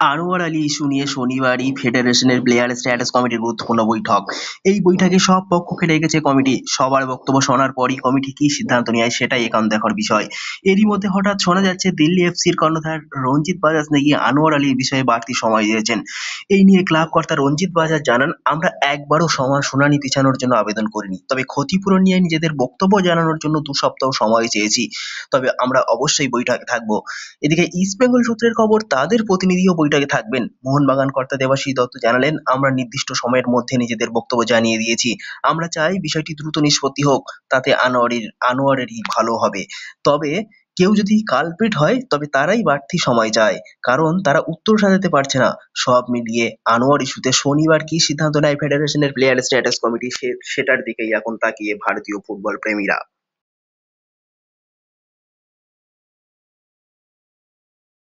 Anwar Ali issue নিয়ে শনিবারই ফেডারেশনের player status কমিটির গুরুত্বপূর্ণ বৈঠক। এই বৈঠকে সব পক্ষকে ডেকেছে কমিটি। সবার বক্তব্য শোনার পরই কমিটি কি সিদ্ধান্ত নেয় সেটাই এখন দেখার বিষয়। এরই মধ্যে হঠাৎ শোনা যাচ্ছে দিল্লি এফসির কর্ণধার রঞ্জিত বাজাজ নাকি আনোয়ার আলীর বিষয়ে বাড়তি সময় দিয়েছেন। এই নিয়ে ক্লাব কর্তা রঞ্জিত বাজাজ জানান, আমরা একবারও শুনানি পিছানোর জন্য আবেদন করিনি, তবে ক্ষতিপূরণ নিয়ে নিজেদের বক্তব্য জানানোর জন্য 2 সপ্তাহ সময় চেয়েছি। তবে আমরা অবশ্যই বৈঠকে থাকবো। এদিকে ইস্টবেঙ্গল সূত্রের খবর, তাদের প্রতিনিধিও বৈঠকে থাকবেন। মোহনবাগান কর্তা দেবাশিস দত্ত জানালেন, আমরা নির্দিষ্ট সময়ের মধ্যে নিজেদের বক্তব্য জানিয়ে দিয়েছি। আমরা চাই বিষয়টি দ্রুত নিষ্পত্তি হোক, তাতে আনোয়ারেরই ভালো হবে। তবে কেউ যদি কালপ্রিট হয় তবে তারাই বাড়তি সময় চায়, কারণ তারা উত্তর সাজাতে পারছে না। সব মিলিয়ে আনোয়ার ইস্যুতে শনিবার কি সিদ্ধান্ত নেয় ফেডারেশনের প্লেয়ার স্ট্যাটাস কমিটি, সেটার দিকেই এখন তাকিয়ে ভারতীয় ফুটবল প্রেমীরা।